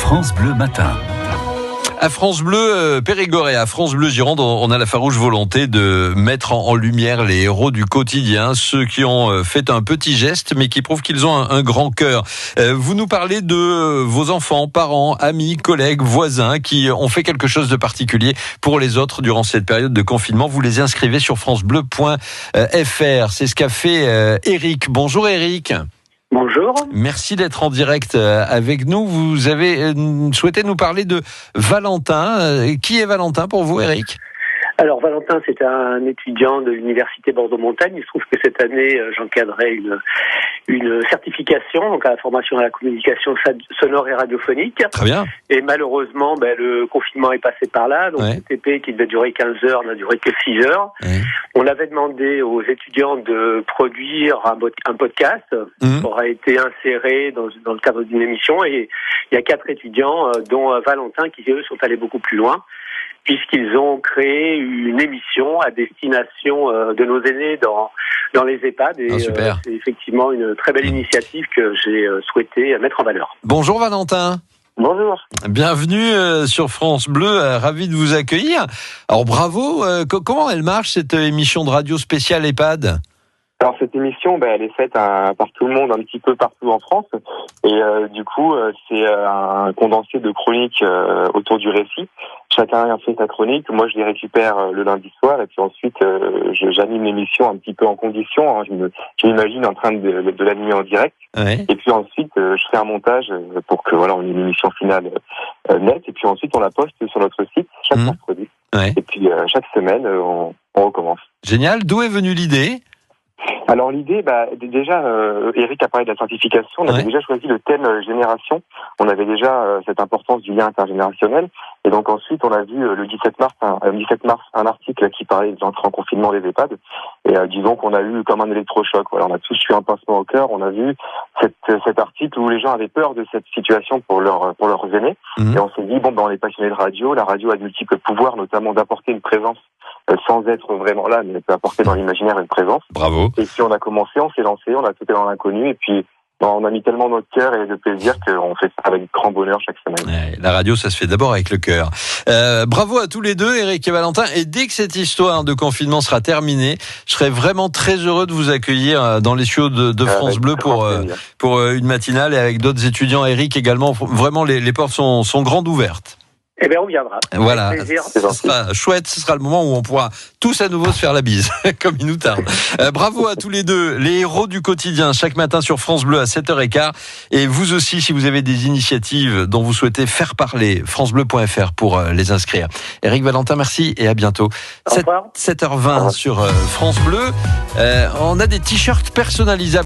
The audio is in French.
France Bleu Matin. À France Bleu Périgord et à France Bleu Gironde, on a la farouche volonté de mettre en lumière les héros du quotidien, ceux qui ont fait un petit geste mais qui prouvent qu'ils ont un grand cœur. Vous nous parlez de vos enfants, parents, amis, collègues, voisins qui ont fait quelque chose de particulier pour les autres durant cette période de confinement. Vous les inscrivez sur francebleu.fr. C'est ce qu'a fait Eric. Bonjour Eric. Bonjour. Merci d'être en direct avec nous. Vous avez souhaité nous parler de Valentin. Qui est Valentin pour vous, Eric ? Alors Valentin, c'est un étudiant de l'université Bordeaux-Montagne. Il se trouve que cette année, j'encadrais une certification, donc à la formation à la communication sonore et radiophonique. Très bien. Et malheureusement, le confinement est passé par là. Donc le TP qui devait durer 15 heures n'a duré que 6 heures. On avait demandé aux étudiants de produire un podcast qui aura été inséré dans le cadre d'une émission. Et il y a 4 étudiants, dont Valentin, qui eux sont allés beaucoup plus loin, puisqu'ils ont créé une émission à destination de nos aînés dans les EHPAD. Et c'est effectivement une très belle initiative que j'ai souhaité mettre en valeur. Bonjour Valentin. Bonjour. Bienvenue sur France Bleu, ravi de vous accueillir. Alors bravo, comment elle marche cette émission de radio spéciale EHPAD ? Alors cette émission, elle est faite par tout le monde, un petit peu partout en France, et du coup c'est un condensé de chroniques autour du récit. Chacun a fait sa chronique. Moi je les récupère le lundi soir, et puis ensuite j'anime l'émission un petit peu en condition. Je m'imagine en train de l'animer en direct. Ouais. Et puis ensuite je fais un montage pour que on ait une émission finale nette. Et puis ensuite on la poste sur notre site chaque mercredi. Ouais. Et puis chaque semaine on recommence. Génial. D'où est venue l'idée ? Alors l'idée, déjà, Eric a parlé de la certification. On avait déjà choisi le thème génération. On avait déjà cette importance du lien intergénérationnel. Et donc ensuite, on a vu le 17 mars un article qui parlait de l'entrée en confinement des EHPAD. Et disons qu'on a eu comme un électrochoc. Voilà, on a tous eu un pincement au cœur. On a vu cet article où les gens avaient peur de cette situation pour leurs aînés. Et on s'est dit on est passionné de radio. La radio a de multiples pouvoirs, notamment d'apporter une présence sans être vraiment là, mais elle peut apporter dans l'imaginaire une présence. Bravo. Et puis on a commencé, on s'est lancé, on a sauté dans l'inconnu, et puis on a mis tellement notre cœur et de plaisir qu'on fait ça avec grand bonheur chaque semaine. Ouais, la radio, ça se fait d'abord avec le cœur. Bravo à tous les deux, Eric et Valentin. Et dès que cette histoire de confinement sera terminée, je serai vraiment très heureux de vous accueillir dans les studios de France Bleu pour une matinale, et avec d'autres étudiants. Eric également. Vraiment, les portes sont grandes ouvertes. Eh bien, on viendra. Voilà, ce sera chouette, ce sera le moment où on pourra tous à nouveau se faire la bise, comme il nous tarde. Bravo à tous les deux, les héros du quotidien, chaque matin sur France Bleu à 7h15. Et vous aussi, si vous avez des initiatives dont vous souhaitez faire parler, francebleu.fr pour les inscrire. Eric, Valentin, merci et à bientôt. 7h20 sur France Bleu. On a des t-shirts personnalisables.